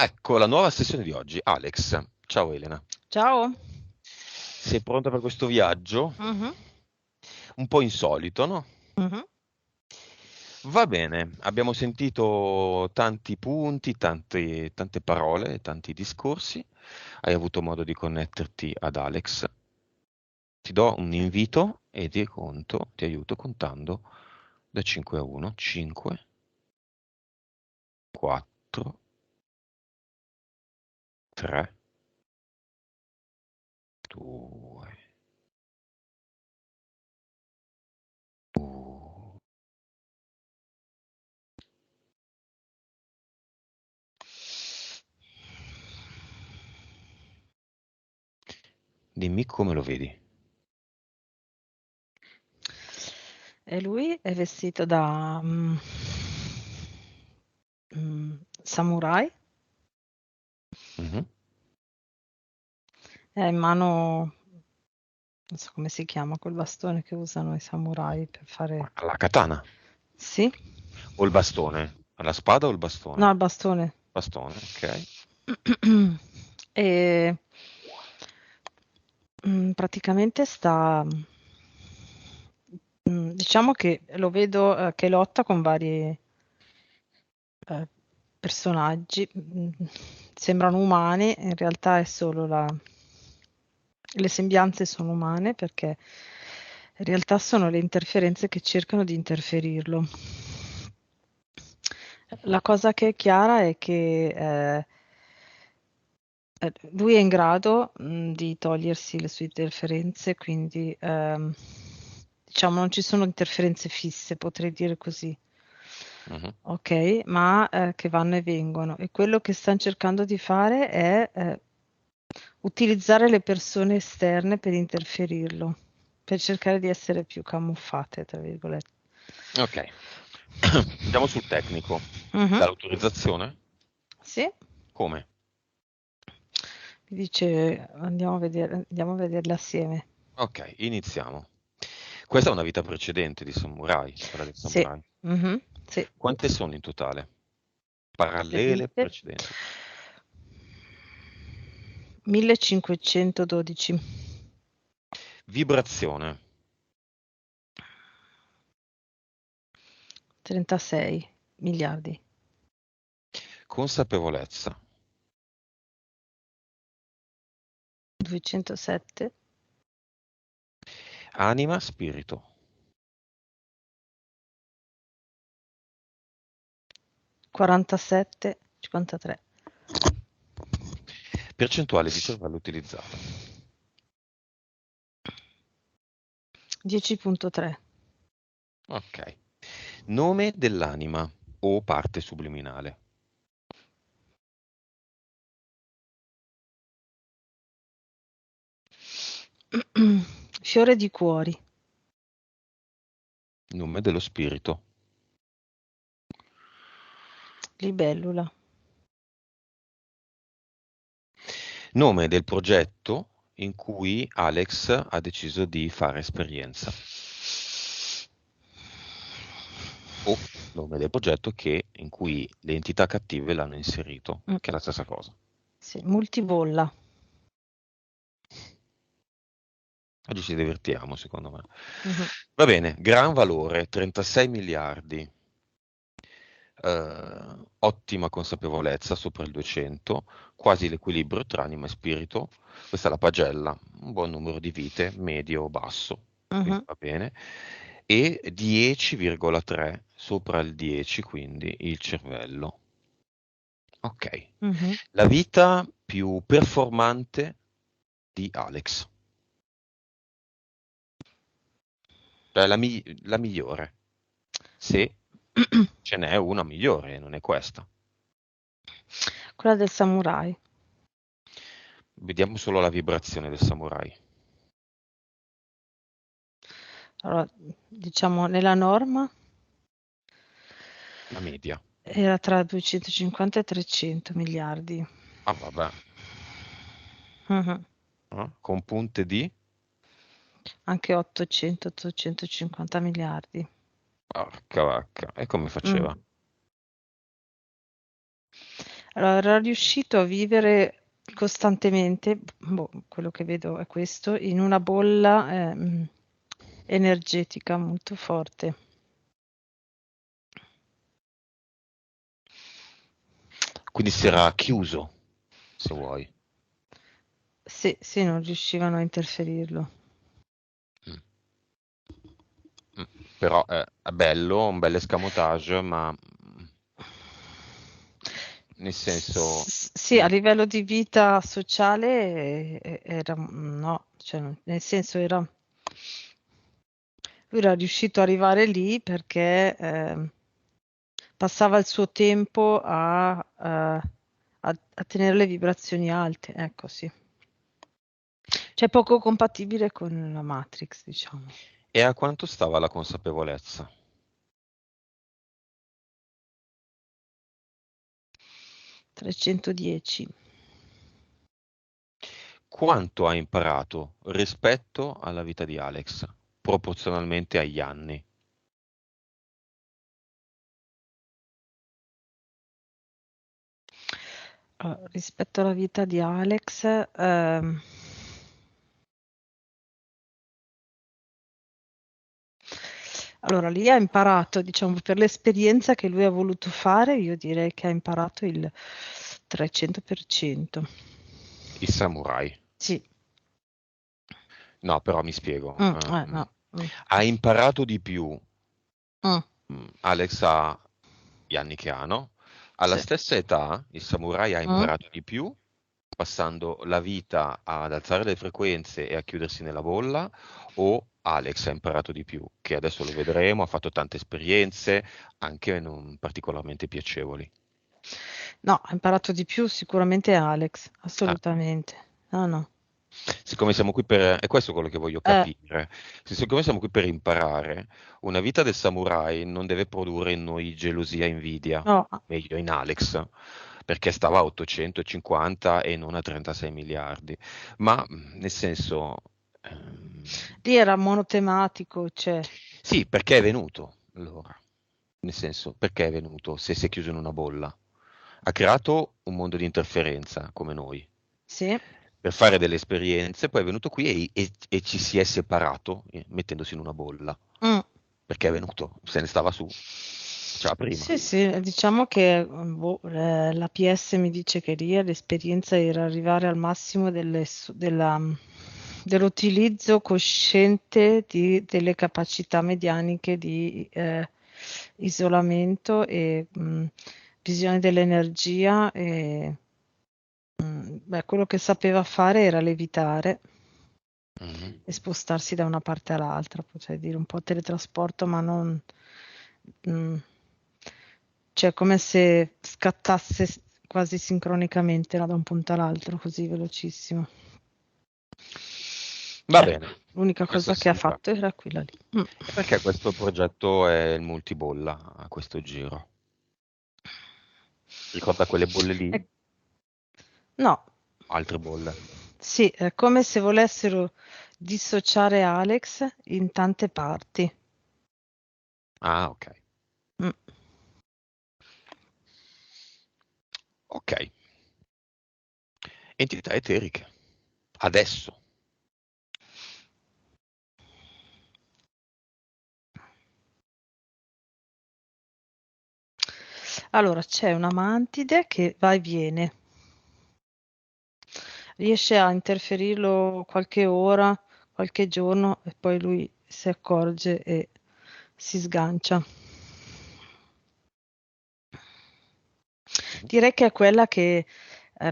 Ecco la nuova sessione di oggi. Alex, ciao Elena. Ciao. Sei pronta per questo viaggio? Mhm, Un po' insolito, no? mhm. Va bene, abbiamo sentito tanti punti, tante parole, tanti discorsi. Hai avuto modo di connetterti ad Alex. Ti do un invito e ti aiuto contando da 5 a 1. 5, 4, 3, 2, 1. Dimmi come lo vedi. E lui è vestito da samurai, Mhm. e ha in mano, non so come si chiama, quel bastone che usano i samurai per fare... La katana. Sì? O il bastone? La spada o il No, bastone? il bastone. Bastone, ok. E praticamente sta... diciamo che lo vedo che lotta con vari eh, personaggi. Sembrano umani, in realtà è solo la... Le sembianze sono umane perché in realtà sono le interferenze che cercano di interferirlo. La cosa che è chiara è che lui è in grado di togliersi le sue interferenze, quindi diciamo non ci sono interferenze fisse, potrei dire così. Mhm. Ok, ma che vanno e vengono. E quello che stanno cercando di fare è utilizzare le persone esterne per interferirlo, per cercare di essere più camuffate, tra virgolette. Ok. Andiamo sul tecnico. Mhm. Dall'autorizzazione? Sì, Come? mi dice andiamo a vederle assieme. Ok, iniziamo. Questa è una vita precedente di samurai, quella del Sì, samurai. mhm, sì. Quante sono in totale? Le Parallele, vite precedenti. 1512, Vibrazione, 36 miliardi, consapevolezza, 207, anima, spirito, 47, 53, percentuale di cervello utilizzata. 10,3. Ok. Nome dell'anima o parte subliminale. Fiore di cuori, Nome dello spirito. libellula, Nome del progetto in cui Alex ha deciso di fare esperienza. O nome del progetto in cui le entità cattive l'hanno inserito, mm, che è la stessa cosa. sì, multibolla, Oggi ci divertiamo, secondo me. mhm, Va bene, gran valore, 36 miliardi. Ottima consapevolezza, sopra il 200, quasi l'equilibrio tra anima e spirito. Questa è la pagella, un buon numero di vite, medio-basso, quindi mhm, va bene. E 10,3 sopra il 10, quindi il cervello. Ok. mhm. La vita più performante di Alex, cioè la migliore, se ce n'è una migliore, non è questa. Quella del samurai. Vediamo solo la vibrazione del samurai. Allora, diciamo, nella norma La media. era tra 250 e 300 miliardi. Ah, vabbè. Mhm. Con punte di? Anche 800-850 miliardi. Porca vacca. E come Mm. faceva? Allora, era riuscito a vivere costantemente, quello che vedo è questo, in una bolla energetica molto forte. Quindi si era chiuso, se vuoi. Sì, sì, non riuscivano a interferirlo. Mm. Mm. Però è bello, un bel escamotage, ma nel senso, Sì, a livello di vita sociale era no, cioè, nel senso lui era riuscito ad arrivare lì perché passava il suo tempo a tenere le vibrazioni alte, ecco sì. Cioè poco compatibile con la Matrix, diciamo. e a quanto stava la consapevolezza? 310. Quanto ha imparato rispetto alla vita di Alex, proporzionalmente agli anni? Rispetto alla vita di Alex, allora lì ha imparato, diciamo, per l'esperienza che lui ha voluto fare, io direi che ha imparato il 300%. Il samurai. Sì. No, però mi spiego. No. Ha imparato di più Mm, Alex ha gli anni che ha, no? Alla sì. stessa età il samurai ha Mm. imparato di più, passando la vita ad alzare le frequenze e a chiudersi nella bolla, o Alex ha imparato di più, che adesso lo vedremo, ha fatto tante esperienze, anche non particolarmente piacevoli. No, ha imparato di più sicuramente Alex, Ah, assolutamente. No, no. siccome siamo qui per... È questo quello che voglio Eh, capire. Siccome siamo qui per imparare, una vita del samurai non deve produrre in noi gelosia e invidia, no, meglio in Alex, perché stava a 850 e non a 36 miliardi. Ma nel senso, lì era monotematico, cioè, sì, perché è venuto allora? Nel senso, perché è venuto se si è chiuso in una bolla? Ha creato un mondo di interferenza come noi sì. per fare delle esperienze, poi è venuto qui e ci si è separato mettendosi in una bolla, Mm. perché è venuto, se ne stava su, faceva prima. Sì, sì, diciamo che la PS mi dice che lì l'esperienza era arrivare al massimo dell'utilizzo cosciente delle capacità medianiche di isolamento e visione dell'energia. E, beh, quello che sapeva fare era levitare Mhm. e spostarsi da una parte all'altra, potrei dire un po' teletrasporto, ma non... mm, cioè come se scattasse quasi sincronicamente, no, da un punto all'altro, così velocissimo. Va Cioè, bene, l'unica questo cosa che ha sì, va. fatto era quella lì. E perché questo progetto è il multibolla a questo giro? Ricorda quelle bolle lì? E- no, Altre bolle. sì, è come se volessero dissociare Alex in tante parti. Ah, ok. Mm. Ok. Entità eteriche. Adesso. Allora, c'è una mantide che va e viene, riesce a interferirlo qualche ora, qualche giorno e poi lui si accorge e si sgancia. Mhm. Direi che è quella che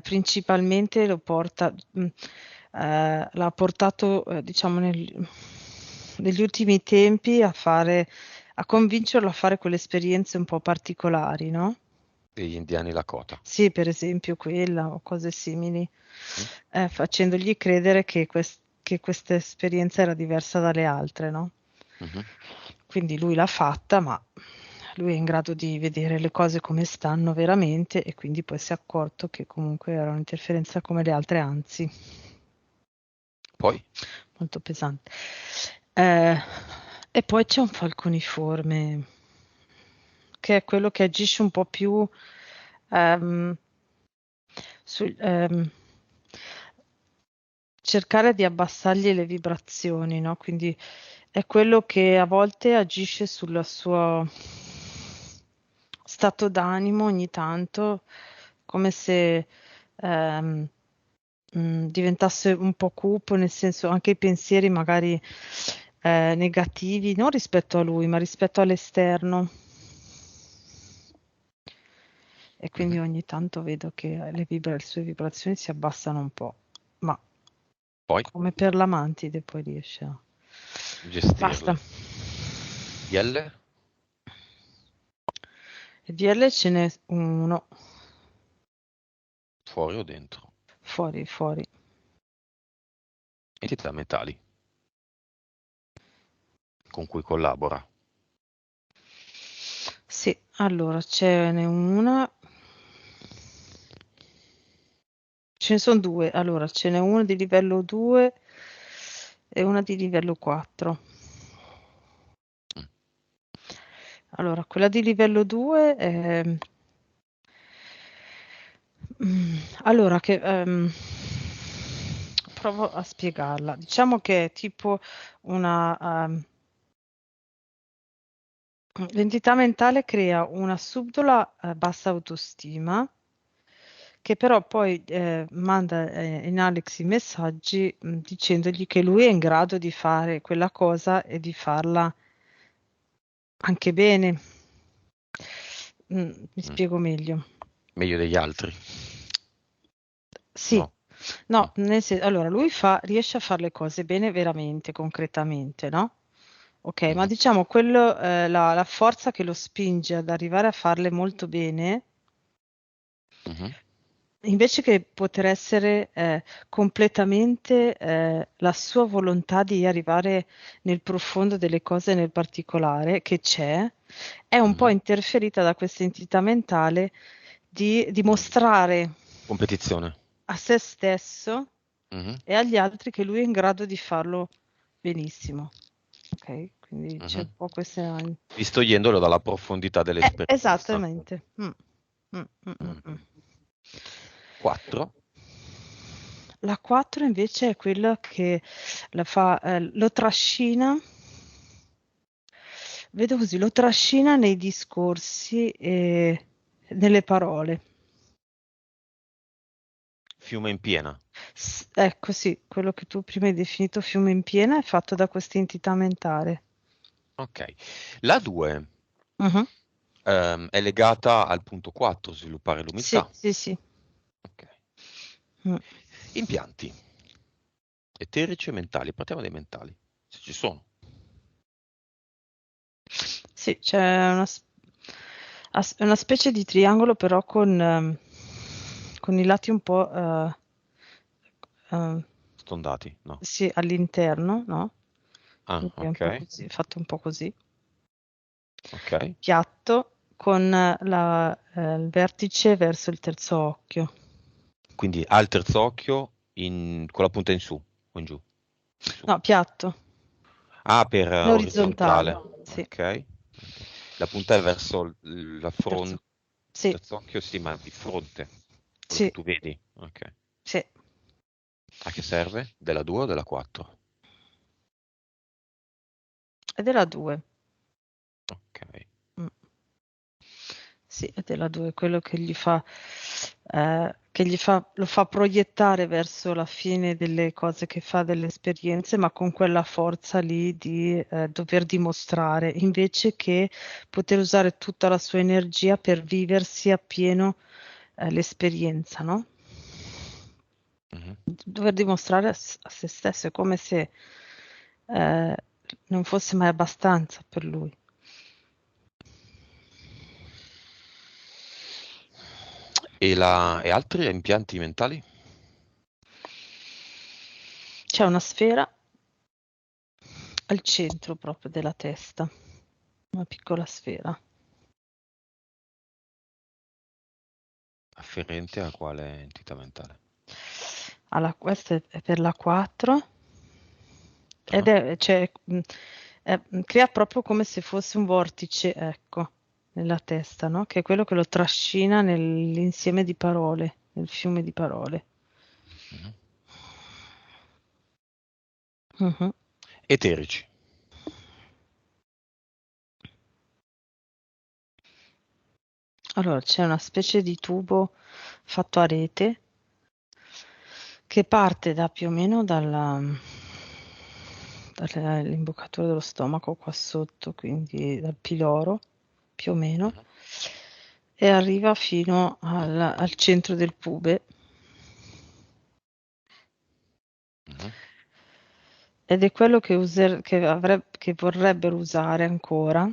principalmente lo porta, l'ha portato, diciamo, negli ultimi tempi a convincerlo a fare quelle esperienze un po' particolari, no? Degli indiani Lakota. Sì, per esempio quella o cose simili, Mm? facendogli credere che questa esperienza era diversa dalle altre, no? Mhm. Quindi lui l'ha fatta, ma lui è in grado di vedere le cose come stanno veramente e quindi poi si è accorto che comunque era un'interferenza come le altre, anzi, Poi? molto pesante. Eh, e poi c'è un falconiforme, che è quello che agisce un po' più, ehm, cercare di abbassargli le vibrazioni, no? Quindi è quello che a volte agisce sul suo stato d'animo ogni tanto, come se ehm, diventasse un po' cupo, nel senso anche i pensieri magari negativi, non rispetto a lui, ma rispetto all'esterno. E quindi Mhm. ogni tanto vedo che le sue vibrazioni si abbassano un po', ma Poi come per la mantide poi riesce a... Basta. gestirle. IL? E di L ce n'è uno, Fuori o dentro? fuori, fuori. Entità mentali con cui collabora. Sì, allora ce n'è una, ce ne sono due, allora ce n'è una di livello 2 e una di livello 4. Mm. Allora, quella di livello 2 allora che provo a spiegarla. Diciamo che è tipo una l'entità mentale crea una subdola bassa autostima che però poi manda in Alex i messaggi dicendogli che lui è in grado di fare quella cosa e di farla anche bene. Mi Mm. spiego meglio. Meglio degli altri? Sì, No. Mm. no, allora lui riesce a fare le cose bene veramente, concretamente, no? Ok, ma Mhm. diciamo quello, la forza che lo spinge ad arrivare a farle molto bene, Mhm. invece che poter essere completamente la sua volontà di arrivare nel profondo delle cose nel particolare che c'è, è un po' Mhm. interferita da questa entità mentale di dimostrare Competizione. a se stesso Mhm. e agli altri che lui è in grado di farlo benissimo. Ok, quindi c'è Mhm. un po' questa... Distogliendolo dalla profondità dell'esperienza. Esattamente. Mm. Mm. 4. La 4 invece è quella che lo trascina, vedo così, lo trascina nei discorsi e nelle parole. Fiume in piena. Ecco sì, quello che tu prima hai definito fiume in piena è fatto da questa entità mentale. Ok. La 2 Mhm. è legata al punto 4, sviluppare Sì, l'umiltà. sì, sì. Ok. Mm. Impianti eterici e mentali. Partiamo dai mentali, se ci sono. Sì, c'è una specie di triangolo però con i lati un po' eh, Stondati, no? sì, all'interno, no? Ah, Quindi è un po' ok. così, fatto un po' così. Ok. Piatto con il vertice verso il terzo occhio. Quindi al terzo occhio con la punta in su o in giù? In su. No, piatto, Ah, per in orizzontale. orizzontale. Sì, Ok. Ok. La punta è verso la terzo. fronte. Sì, Terzo occhio, sì, ma di fronte. Quello che sì, tu vedi. Ok. sì. A che serve? Della 2 o della 4? Ed è la 2. Ok. Sì, ed è la 2, quello che lo fa proiettare verso la fine delle cose che fa, delle esperienze, ma con quella forza lì di dover dimostrare, invece che poter usare tutta la sua energia per viversi appieno l'esperienza, no? Mhm. Dover dimostrare a se stesso, è come se eh, non fosse mai abbastanza per lui. E altri impianti mentali? C'è una sfera al centro proprio della testa, una piccola sfera. Afferente a quale entità mentale? Questa è per la 4 ed Ah, crea proprio come se fosse un vortice, ecco, nella testa, no? Che è quello che lo trascina nell'insieme di parole, nel fiume di parole. Mhm. Mhm. Eterici. Allora, c'è una specie di tubo fatto a rete che parte da più o meno dall'imboccatura dello stomaco qua sotto, quindi dal piloro, più o meno, Mhm. e arriva fino al centro del pube. Mhm. Ed è quello che vorrebbero usare ancora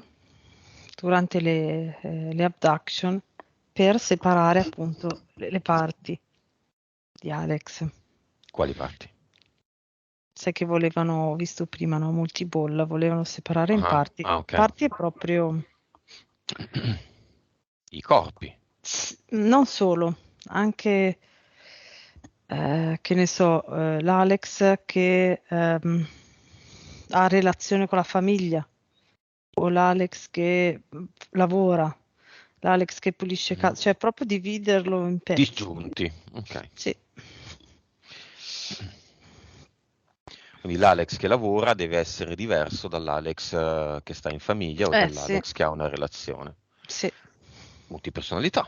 durante le abduction per separare appunto le parti di Alex. Quali parti? Sai che volevano, ho visto prima, no? Multibolla, volevano separare in Ah, parti. ah, ok. Parti è proprio, I corpi. non solo, anche, che ne so, l'Alex che ha relazione con la famiglia, o l'Alex che lavora, l'Alex che pulisce casa, Mhm. cioè proprio dividerlo in pezzi. Disgiunti. Ok. Sì, Quindi l'Alex che lavora deve essere diverso dall'Alex che sta in famiglia o sì, dall'Alex che ha una relazione. sì, Multipersonalità,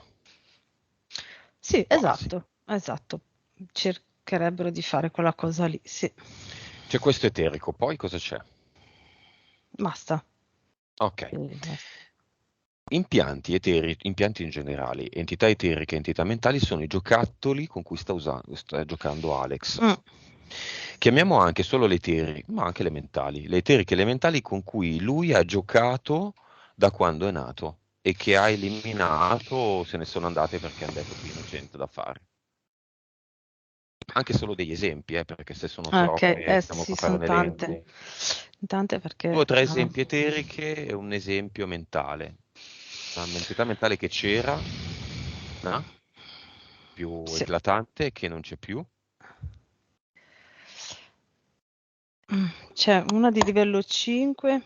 sì, quasi. esatto, esatto. Cercherebbero di fare quella cosa lì, sì. C'è questo eterico, poi cosa c'è? Basta. Ok. Basta. Impianti eteri, impianti in generale, entità eteriche, entità mentali sono i giocattoli con cui sta giocando Alex. Mm, Chiamiamo anche solo le eteriche, ma anche le mentali. Le eteriche e le mentali con cui lui ha giocato da quando è nato e che ha eliminato o se ne sono andate perché hanno detto più innocente da fare. Anche solo degli esempi, perché se sono ok, troppe stiamo sì, qua a fare sono un tante. elenco. Tante Due o perché... tre esempi eteriche e un esempio mentale. Un'entità mentale che c'era, no? Più sì. eclatante, che non c'è più. C'è una di livello 5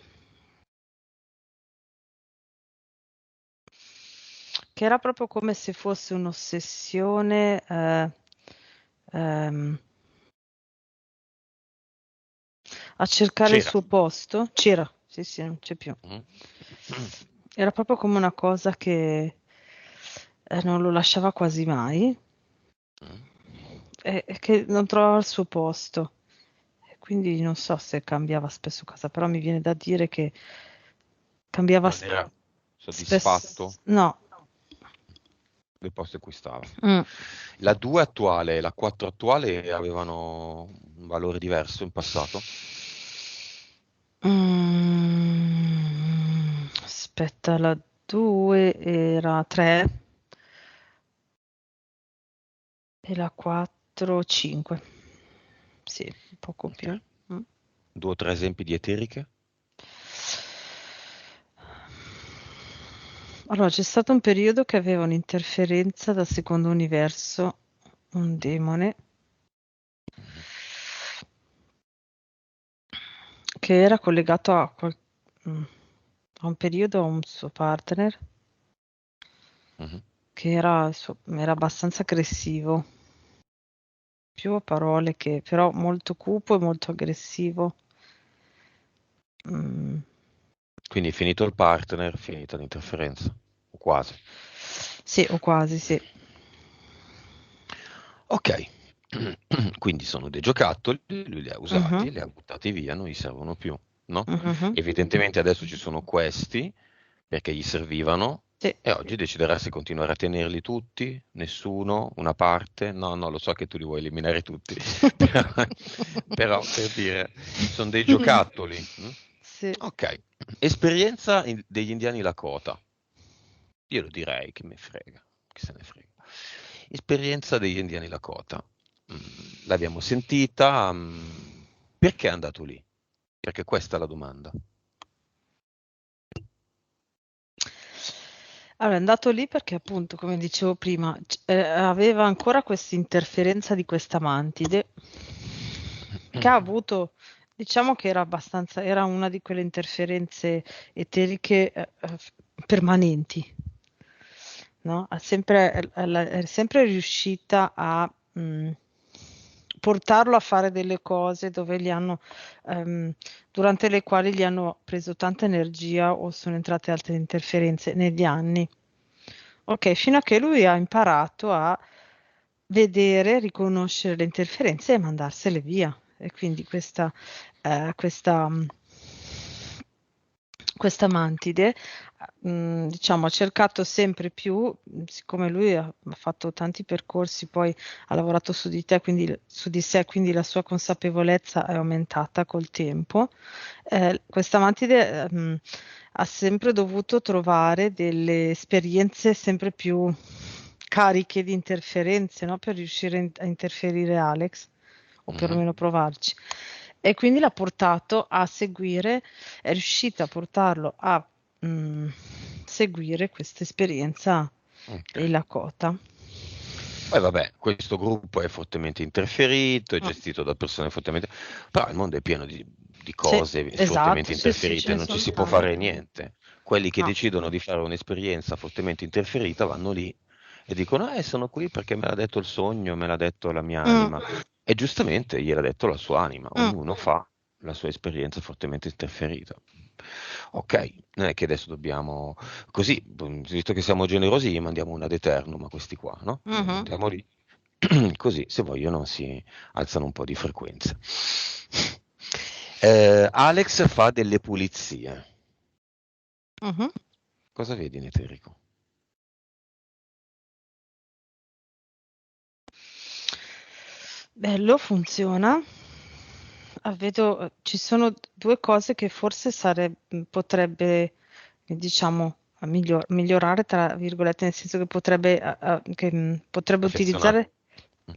che era proprio come se fosse un'ossessione ehm, a cercare il C'era. suo posto. C'era, sì, sì, non c'è più. Mm. Era proprio come una cosa che non lo lasciava quasi mai Mm. e che non trovava il suo posto. E quindi non so se cambiava spesso casa, però mi viene da dire che cambiava Non era spesso. soddisfatto No. del posto in cui stava. Mm. La 2 attuale e la 4 attuale avevano un valore diverso in passato. Aspetta, la 2 era 3 e la 4 5. Sì, poco Ok. più. Mm. Due o tre esempi di eteriche. Allora, c'è stato un periodo che aveva un'interferenza dal secondo universo, un demone, Mhm. che era collegato mm, a un periodo a un suo partner, Mhm. che era abbastanza aggressivo, più a parole che però molto cupo e molto aggressivo. Mm. Quindi finito il partner, finita l'interferenza. O quasi. Sì, o quasi, sì. Ok, quindi sono dei giocattoli, lui li ha Mhm, usati, li ha buttati via, non gli servono più, no? mhm. Evidentemente adesso ci sono questi perché gli servivano Sì. e oggi deciderà se continuare a tenerli tutti, nessuno, una parte. No, no, lo so che tu li vuoi eliminare tutti, però, però per dire, sono dei giocattoli. Sì. Ok, esperienza degli indiani Lakota. Io lo direi, che me frega, che se ne frega. Esperienza degli indiani Lakota. L'abbiamo sentita. Perché è andato lì? Perché questa è la domanda. Allora, è andato lì perché appunto, come dicevo prima, aveva ancora questa interferenza di questa mantide che ha avuto, diciamo che era una di quelle interferenze eteriche permanenti. no? È sempre riuscita a portarlo a fare delle cose ehm, durante le quali gli hanno preso tanta energia o sono entrate altre interferenze negli anni. Ok, fino a che lui ha imparato a vedere, riconoscere le interferenze e mandarsele via. E quindi questa mantide, diciamo, ha cercato sempre più, siccome lui ha fatto tanti percorsi, poi ha lavorato su di te, quindi su di sé, quindi la sua consapevolezza è aumentata col tempo. Questa mantide, ha sempre dovuto trovare delle esperienze sempre più cariche di interferenze, no? Per riuscire a interferire Alex, o Mhm. perlomeno provarci. E quindi l'ha portato a seguire, è riuscita a portarlo a seguire questa esperienza Ok. in Lakota. Poi vabbè, questo gruppo è fortemente interferito, è Mm. gestito da persone fortemente... Però il mondo è pieno di Sì, cose fortemente esatto, sì, sì, ce interferite, ne non ci sono si può fare tante. niente. Quelli che No. decidono di fare un'esperienza fortemente interferita vanno lì e dicono, sono qui perché me l'ha detto il sogno, me l'ha detto la mia Mm, anima. E giustamente gliel'ha detto la sua anima, mm, ognuno fa la sua esperienza fortemente interferita. Ok, non è che adesso dobbiamo così, visto che siamo generosi, gli mandiamo una ad eternum a questi qua, no? Li mhm, mandiamo lì, così se vogliono si alzano un po' di frequenza. Alex fa delle pulizie. mhm. Cosa vedi in eterico? Bello, funziona. Vedo, ci sono due cose che forse potrebbe, diciamo, migliorare, tra virgolette, nel senso che potrebbe Perfezionare. utilizzare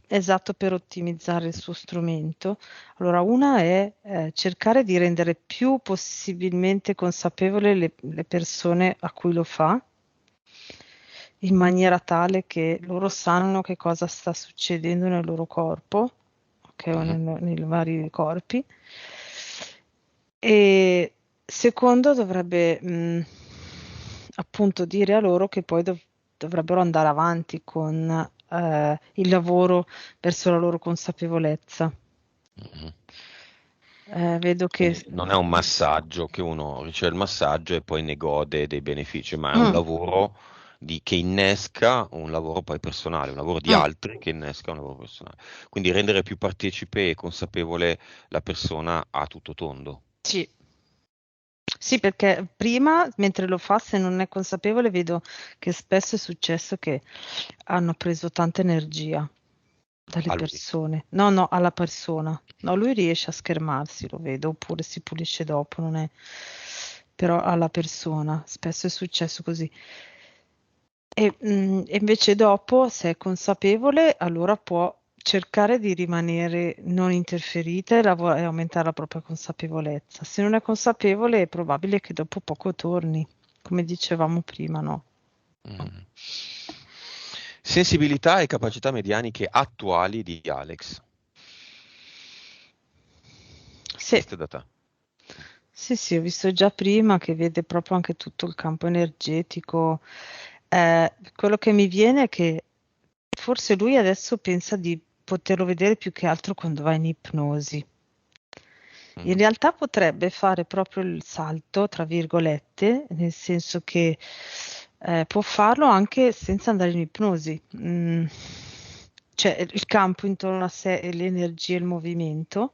esatto per ottimizzare il suo strumento. Allora, una è cercare di rendere più possibilmente consapevole le persone a cui lo fa, in maniera tale che loro sanno che cosa sta succedendo nel loro corpo, ok, o Mhm. nei vari corpi. E secondo dovrebbe appunto dire a loro che poi dovrebbero andare avanti con il lavoro verso la loro consapevolezza. Mhm. Vedo che... Quindi non è un massaggio che uno riceve il massaggio e poi ne gode dei benefici, ma è un Mm, lavoro che innesca un lavoro poi personale, un lavoro di mm, altri che innesca un lavoro personale. Quindi rendere più partecipe e consapevole la persona a tutto tondo. sì. Sì, perché prima, mentre lo fa, se non è consapevole, vedo che spesso è successo che hanno preso tanta energia dalle A lui. persone. No, no, alla persona. No, lui riesce a schermarsi, lo vedo, oppure si pulisce dopo, non è... Però alla persona, spesso è successo così. E invece dopo, se è consapevole, allora può cercare di rimanere non interferita e aumentare la propria consapevolezza. Se non è consapevole, è probabile che dopo poco torni, come dicevamo prima, no? Mm. Sensibilità e capacità medianiche attuali di Alex, Sì, viste da te. sì, sì, ho visto già prima che vede proprio anche tutto il campo energetico. Quello che mi viene è che forse lui adesso pensa di poterlo vedere più che altro quando va in ipnosi. In Mhm. realtà potrebbe fare proprio il salto, tra virgolette, nel senso che può farlo anche senza andare in ipnosi. Cioè il campo intorno a sé e l'energia e il movimento.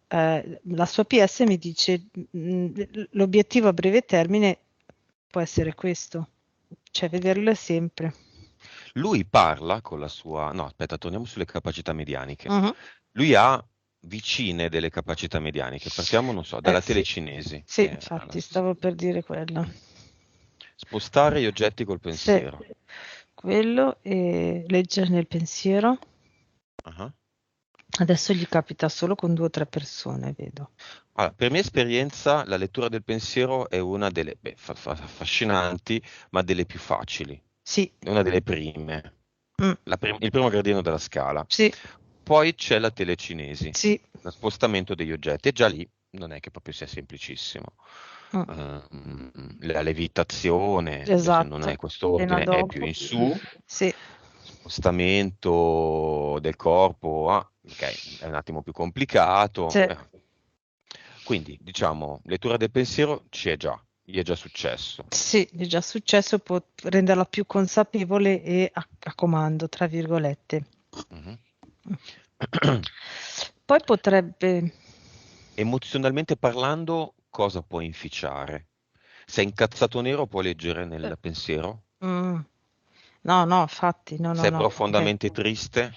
La sua PS mi dice l'obiettivo a breve termine può essere questo, cioè vederle sempre. Lui parla con la sua... No, aspetta, torniamo sulle capacità medianiche. Mhm. Lui ha vicine delle capacità medianiche. Partiamo, non so, dalla Sì, telecinesi, sì, che è infatti stavo per dire quello. spostare gli oggetti col Sì, pensiero. quello e leggere nel pensiero. Ah. Adesso gli capita solo con due o tre persone, vedo. Allora, per mia esperienza, la lettura del pensiero è una delle beh, affascinanti, ma delle più facili. Sì, È una delle prime. mm, Il primo gradino della scala. sì, Poi c'è la telecinesi, sì, lo spostamento degli oggetti. E già lì. non è che proprio sia semplicissimo. Mm. La levitazione invece non Esatto, è appena quest'ordine, è più dopo. in su, Sì, spostamento del corpo, ok, è un attimo più complicato. sì, Quindi, diciamo, lettura del pensiero gli è già successo. sì, è già successo, può renderla più consapevole e a comando, tra virgolette. Mhm. Poi potrebbe... Emozionalmente parlando, cosa può inficiare? Se è incazzato nero può leggere eh, nel pensiero? mm, no, no, infatti, no, Se no, è no, ok. profondamente triste?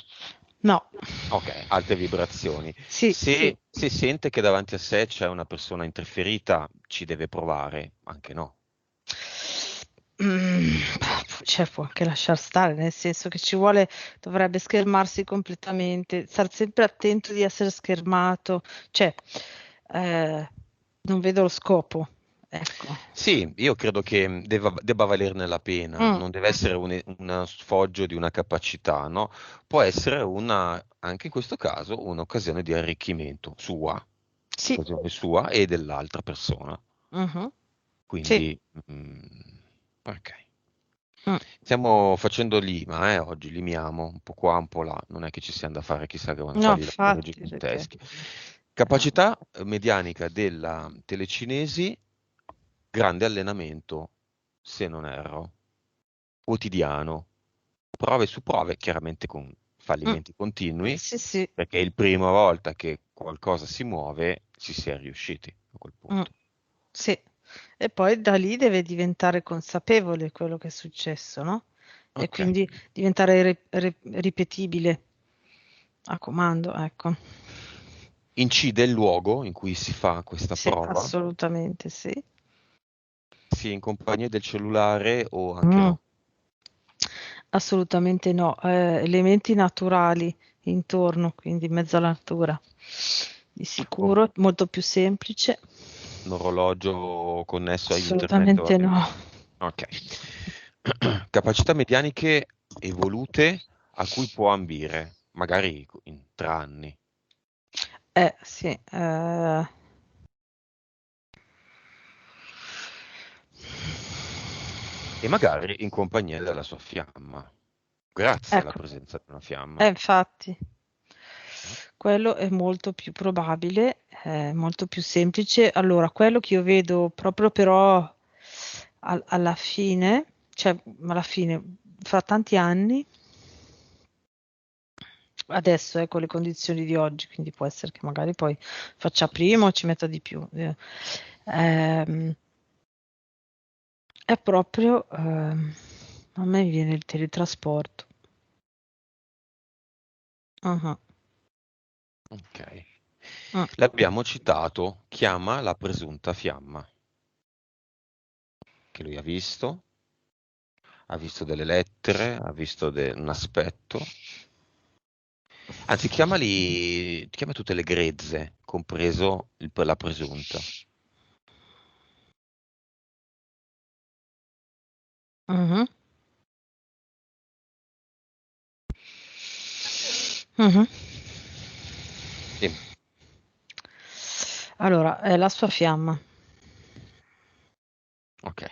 No, Ok, alte vibrazioni. sì, Se sente che davanti a sé c'è una persona interferita, ci deve provare, anche no. mm, cioè può anche lasciar stare, nel senso che ci vuole, dovrebbe schermarsi completamente, stare sempre attento di essere schermato, cioè eh, non vedo lo scopo, ecco. Sì, io credo che debba valerne la pena, Mm, non deve essere uno sfoggio di una capacità, no? Può essere anche in questo caso, un'occasione di arricchimento sua, sì, occasione sua e dell'altra persona. mhm, sì, Quindi, ok. mm, Stiamo facendo lima, oggi limiamo un po' qua, un po' là, non è che ci siamo da fare chissà no, quali lavori infatti, perché giganteschi. Capacità medianica della telecinesi, grande allenamento, se non erro, quotidiano, prove su prove, chiaramente con mm, fallimenti continui, sì, sì, perché è la prima volta che qualcosa si muove, ci si è riusciti a quel mm, punto. sì. E poi da lì deve diventare consapevole quello che è successo, no? E Ok. quindi diventare ripetibile a comando, ecco. Incide il luogo in cui si fa questa Sì, prova, assolutamente sì. sia in compagnia del cellulare o anche Mm, no. assolutamente no. Elementi naturali intorno, quindi in mezzo alla natura. Di Oh, sicuro, molto più semplice. un orologio connesso a internet o a Assolutamente no. Ok. Capacità medianiche evolute a cui può ambire, magari in 3 anni, Sì. e magari in compagnia della sua fiamma, grazie alla Ecco, presenza di una fiamma. infatti, Mhm. quello è molto più probabile, molto più semplice. Allora, quello che io vedo proprio però alla fine, cioè alla fine, fra tanti anni, adesso con le condizioni di oggi, quindi può essere che magari poi faccia prima o ci metta di più. Ehm, è proprio, a me viene il teletrasporto. Mhm. Ok. Mm. L'abbiamo citato, chiama la presunta fiamma, che lui ha visto delle lettere, ha visto un aspetto. Anzi, chiama tutte le grezze, compreso la presunta. Mhm. Mhm. Dimmi. Allora, è la sua fiamma. Ok.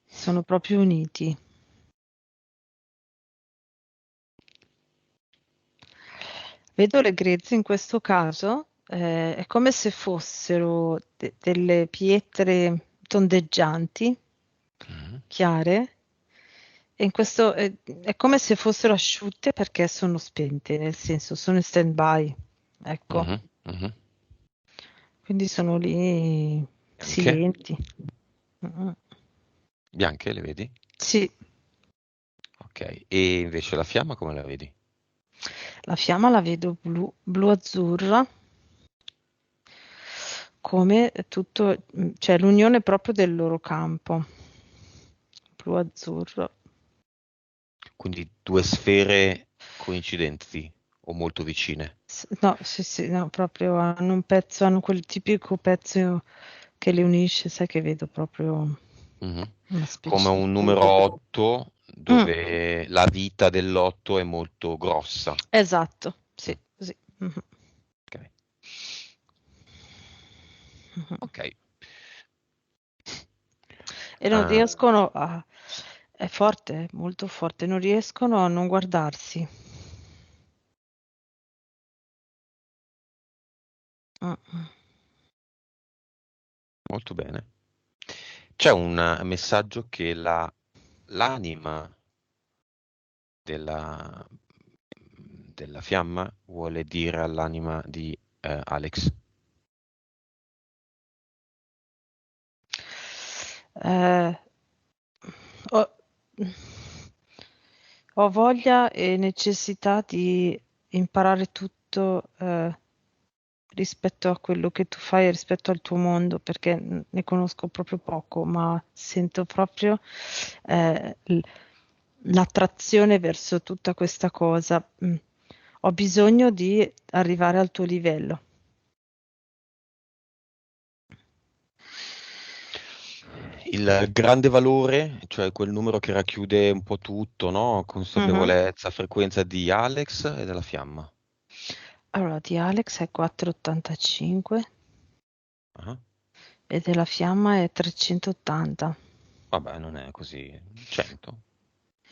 Sono proprio uniti. Vedo le grezze in questo caso, è come se fossero delle pietre tondeggianti, Mhm, chiare, e in questo è come se fossero asciutte perché sono spente, nel senso sono in stand-by, ecco, mhm, mhm. quindi sono lì Bianche? silenti. Mm. Bianche, le vedi? Sì, Ok. E invece la fiamma come la vedi? la fiamma la vedo blu, blu-azzurra, come tutto, cioè l'unione proprio del loro campo, blu-azzurro. Quindi 2 sfere coincidenti o molto vicine? No, sì, sì, no, proprio hanno un pezzo, hanno quel tipico pezzo che li unisce, sai che vedo proprio Mhm. una Come specie di un numero cubo. 8 Mm, dove la vita dell'8 è molto grossa. esatto, Mm, sì, sì. Mhm. ok. Ok. E non riescono a... È forte, molto forte, non riescono a non guardarsi. Molto bene. C'è un messaggio che l'anima della, della fiamma vuole dire all'anima di Alex. Ho, ho voglia e necessità di imparare tutto rispetto a quello che tu fai, rispetto al tuo mondo, perché ne conosco proprio poco, ma sento proprio l'attrazione verso tutta questa cosa. Ho bisogno di arrivare al tuo livello. Il grande valore, cioè quel numero che racchiude un po' tutto, no? Mhm. Consapevolezza, frequenza di Alex e della fiamma. Allora, di Alex è 485 Ah, e della fiamma è 380. vabbè, non è così 100.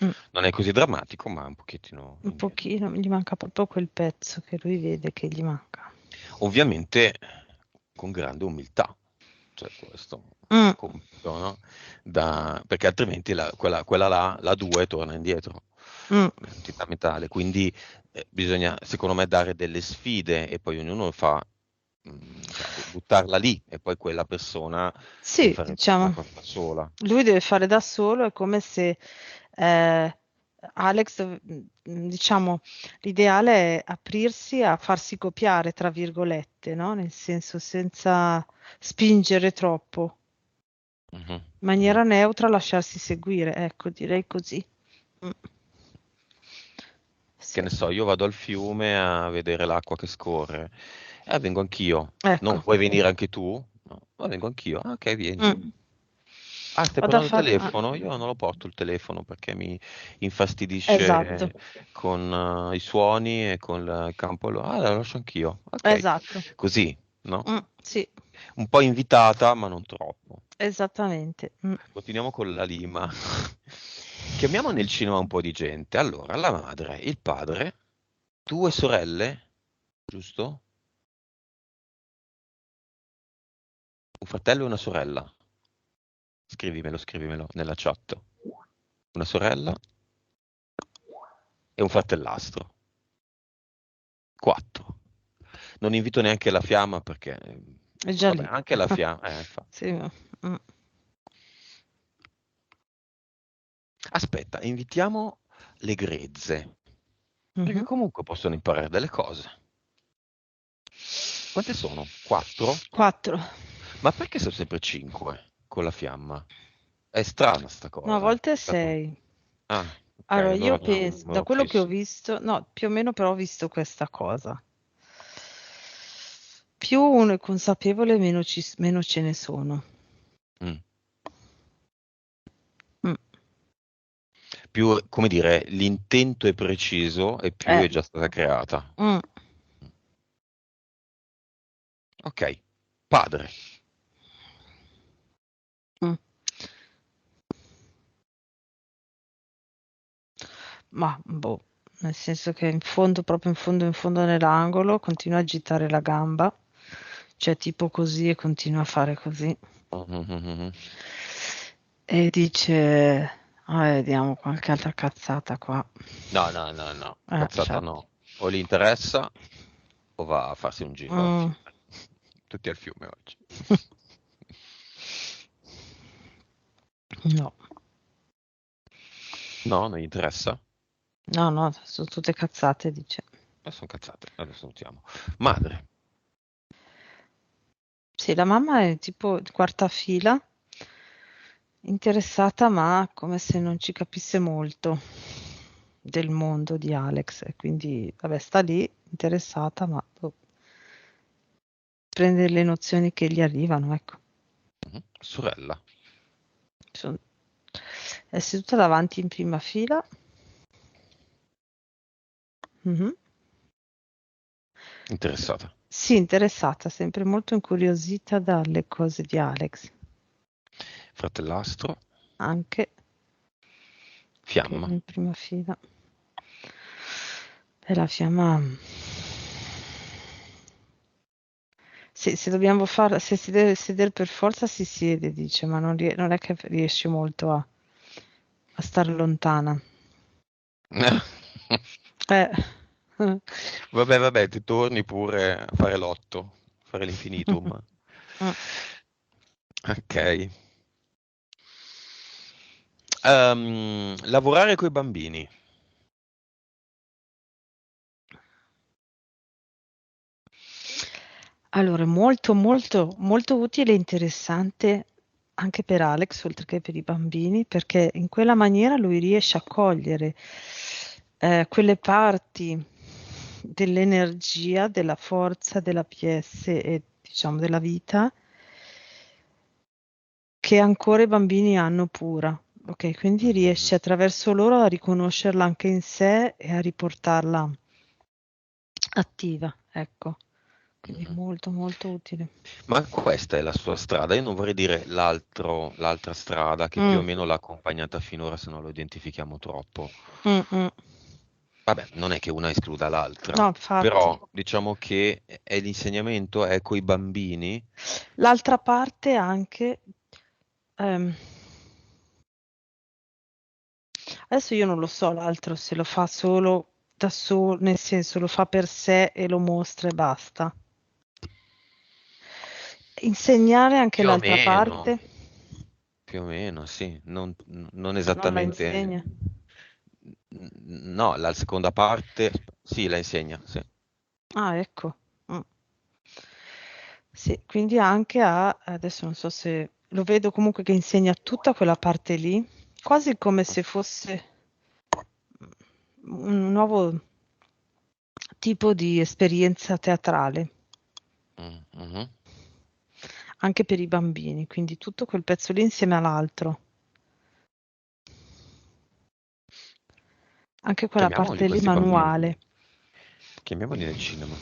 Mm, Non è così drammatico, ma un pochettino un indietro. pochino, gli manca proprio quel pezzo che lui vede che gli manca. Ovviamente con grande umiltà, cioè questo Mm, compito, no? Perché altrimenti quella là, la 2, torna indietro, mm. l'entità mentale. Quindi bisogna, secondo me, dare delle sfide e poi ognuno fa, cioè, buttarla lì e poi quella persona deve Sì, fare la diciamo, cosa da sola. lui deve fare da solo, è come se eh, Alex, diciamo, l'ideale è aprirsi a farsi copiare, tra virgolette, no? Nel senso senza spingere troppo, Mhm, in mhm. maniera neutra lasciarsi seguire, ecco, direi così. Mm. Che Sì, ne so, io vado al fiume a vedere l'acqua che scorre. Vengo anch'io. ecco. Non vuoi venire anche tu? No, vengo anch'io. Ah, ok, vieni. Mm. Ah, stai Ho da parlando del fare... telefono? Io non lo porto il telefono perché mi Esatto, infastidisce con i suoni e con il campo. Ah, lo lascio anch'io. Ok, esatto. così, no? Sì, Un po' invitata, ma non troppo. esattamente. Continuiamo con la lima. Chiamiamo nel cinema un po' di gente. Allora, la madre, il padre, due sorelle, giusto? Un fratello e una sorella. Scrivimelo nella chat. Una sorella e un fratellastro. 4. Non invito neanche la fiamma perché, È già vabbè, lì. anche la fiamma, infatti. Sì. Aspetta, invitiamo le grezze, perché Mhm. comunque possono imparare delle cose. Quante sono? 4? 4. Ma perché sono sempre 5 con la fiamma? È strana sta No, a cosa. volte 6. Ah, ok, Allora, io allora non è un penso, da numero quello che ho fisso. visto, no, più o meno però ho visto questa cosa. Più uno è consapevole, meno ce ne sono. Mm. Mm. Più, come dire, l'intento è preciso e più Eh, è già stata creata. mm, Ok, padre. mm. Ma, boh, nel senso che in fondo, proprio in fondo nell'angolo, continua a agitare la gamba, cioè tipo così e continua a fare così. Mhm. E dice, vediamo qualche altra cazzata qua. No, no, no, no, cazzata Infatti. no. O gli interessa o va a farsi un giro al Mm. fiume. Tutti al fiume oggi. No, No, non gli interessa? no, no, sono tutte cazzate, dice. Sono cazzate, adesso salutiamo. Madre. Sì, la mamma è tipo di quarta fila, interessata, ma come se non ci capisse molto del mondo di Alex. E quindi, vabbè, sta lì, interessata, ma boh, prende le nozioni che gli arrivano, ecco. Sorella. Son- È seduta davanti in prima fila. Mhm. Interessata. Sì, interessata, sempre molto incuriosita dalle cose di Alex, Fratellastro, anche che è fiamma. in prima fila. E la fiamma. Se dobbiamo fare, se si deve sedere per forza si siede, dice, ma non è che riesce molto a stare lontana. Eh, Vabbè, ti torni pure a fare l'otto, fare l'infinitum. mm. Ok. Lavorare coi bambini. Allora, molto, molto, molto utile e interessante anche per Alex, oltre che per i bambini, perché in quella maniera lui riesce a cogliere quelle parti dell'energia, della forza della PS e diciamo della vita che ancora i bambini hanno pura. Ok, quindi Mhm. riesce attraverso loro a riconoscerla anche in sé e a riportarla attiva, ecco. Quindi Mhm. molto, molto utile. Ma questa è la sua strada. Io non vorrei dire l'altra strada che più o Mm, meno l'ha accompagnata finora, se non lo identifichiamo troppo. mm, mm. Vabbè, non è che una escluda l'altra, No, infatti. però diciamo che è l'insegnamento è coi bambini. L'altra parte anche, ehm, adesso io non lo so l'altro se lo fa solo da solo, nel senso lo fa per sé e lo mostra e basta. Insegnare anche Più o l'altra meno, parte, più o meno, sì, non non la esattamente. insegna. No, la seconda parte, sì, la insegna, sì. Ah, ecco. Mm. Sì, quindi anche adesso non so se lo vedo comunque che insegna tutta quella parte lì, quasi come se fosse un nuovo tipo di esperienza teatrale, Mhm. anche per i bambini, quindi tutto quel pezzo lì insieme all'altro, anche quella Chiamiamoli parte lì questi bambini, manuale. chiamiamoli nel cinema.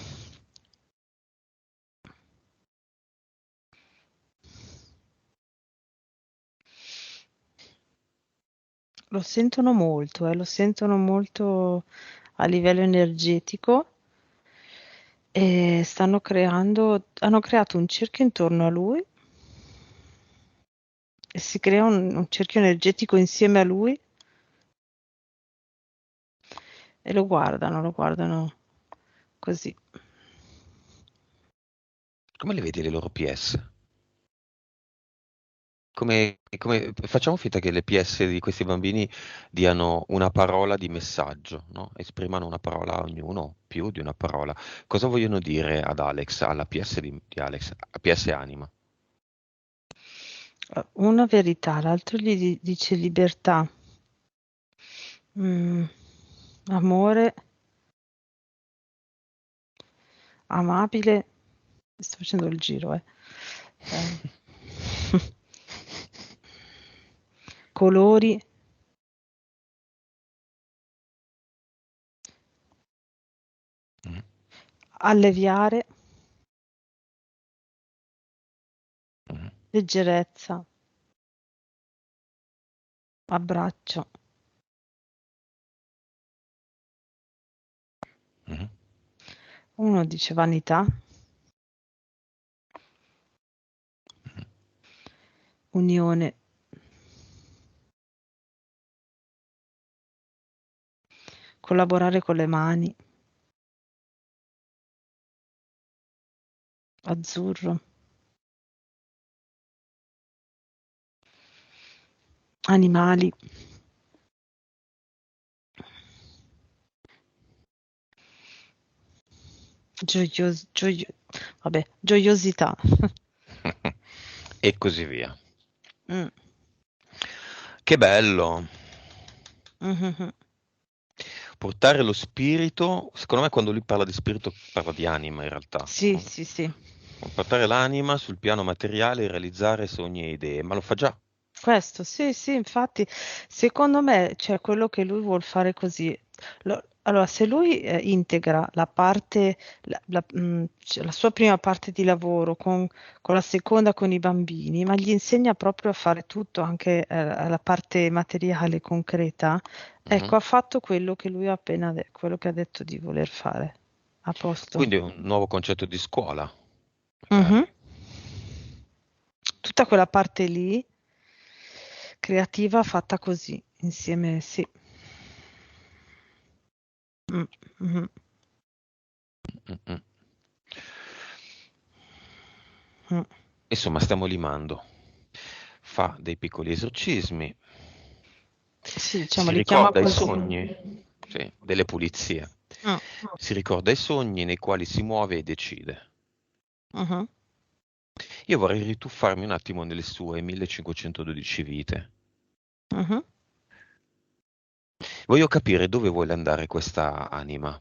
Lo sentono molto a livello energetico e hanno creato un cerchio intorno a lui e si crea un cerchio energetico insieme a lui e lo guardano così. Come le vedi le loro PS? Facciamo finta che le PS di questi bambini diano una parola di messaggio, no? Esprimano una parola a ognuno, più di una parola. Cosa vogliono dire ad Alex, alla PS di Alex, a PS Anima? Una verità, l'altro dice libertà, mm, amore, amabile, sto facendo il giro, Eh, colori, Mhm, alleviare, mhm, leggerezza, abbraccio. mhm, Uno dice vanità, mhm, unione, collaborare con le mani, azzurro, animali, vabbè, gioiosità. e così via. Mm, Che bello! mhm. Portare lo spirito, secondo me quando lui parla di spirito parla di anima in realtà, Sì, no? sì, sì. Portare l'anima sul piano materiale e realizzare sogni e idee, ma lo fa già. Questo, sì, sì, infatti, secondo me, cioè, quello che lui vuol fare così, Allora, se lui integra la parte, cioè la sua prima parte di lavoro con la seconda con i bambini, ma gli insegna proprio a fare tutto, anche la parte materiale, concreta, Mhm. ecco, ha fatto quello che lui ha appena detto, quello che ha detto di voler fare. A posto. Quindi è un nuovo concetto di scuola, Mhm. magari. Tutta quella parte lì, creativa, fatta così, insieme, sì. Mm, mhm, Mm, mm. mm. Insomma, stiamo limando. Fa dei piccoli esorcismi, Sì, diciamo, si li chiama ricorda i così. sogni, sì, delle pulizie. Mm, Si ricorda i sogni nei quali si muove e decide. mhm, Io vorrei rituffarmi un attimo nelle sue 1512 vite. mhm. Voglio capire dove vuole andare questa anima.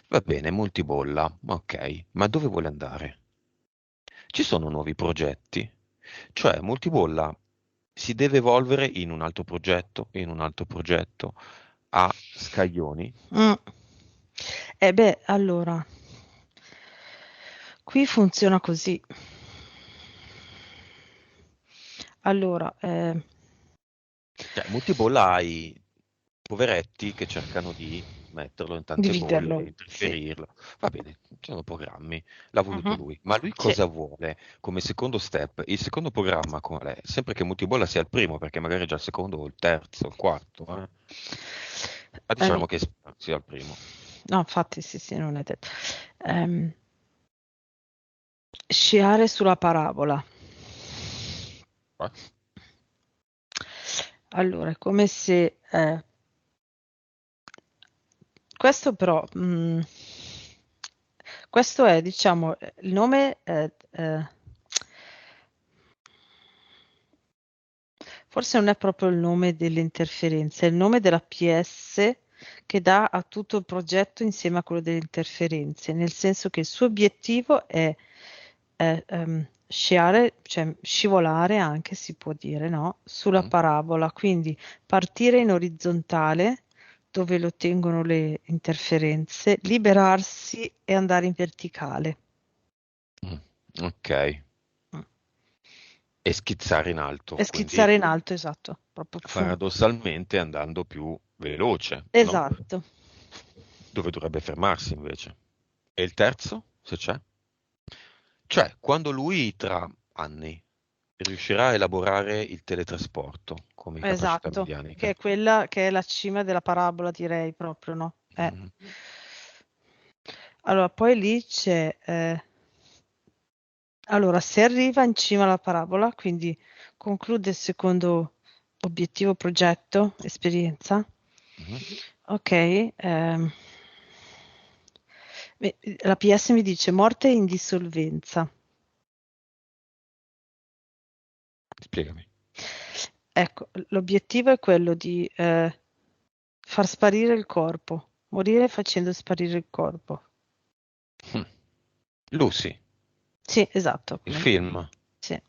Va bene, multibolla, ok, ma dove vuole andare? Ci sono nuovi progetti? Cioè, multibolla si deve evolvere in un altro progetto, in un altro progetto, a scaglioni. Mm. Beh, allora, qui funziona così. Allora, Cioè, multibolla ha i poveretti che cercano di metterlo in tante bolle, dividerlo, sì. interferirlo. Va bene, ci sono programmi, l'ha voluto Mhm. lui. Ma lui Sì. cosa vuole come secondo step? Il secondo programma qual è? Sempre che multibolla sia il primo, perché magari è già il secondo o il terzo o il quarto. Ma Eh, diciamo che sia il primo. no, infatti, sì, sì, non è detto. Ehm, Sciare sulla parabola. Eh? Allora, è come se questo però, questo è, diciamo, il nome, forse non è proprio il nome delle interferenze, è il nome della PS che dà a tutto il progetto insieme a quello delle interferenze, nel senso che il suo obiettivo è, sciare, cioè scivolare anche, si può dire, no? Sulla Mm, parabola, quindi partire in orizzontale dove lo tengono le interferenze, liberarsi e andare in verticale. mm. Ok. Mm. E schizzare in alto, E quindi schizzare in alto, esatto, proprio paradossalmente andando più veloce, no? esatto. Dove dovrebbe fermarsi invece. E il terzo, se c'è? Cioè, quando lui tra anni riuscirà a elaborare il teletrasporto come capacità Esatto, che medianica. è quella che è la cima della parabola, direi proprio, no? Mhm. Allora, poi lì c'è, allora, se arriva in cima alla parabola, quindi conclude il secondo obiettivo, progetto, esperienza, Mhm. ok, la PS mi dice morte in dissolvenza. Spiegami. Ecco, l'obiettivo è quello di far sparire il corpo, morire facendo sparire il corpo. Hm. Lucy, Sì, esatto, il come lui. film, Sì,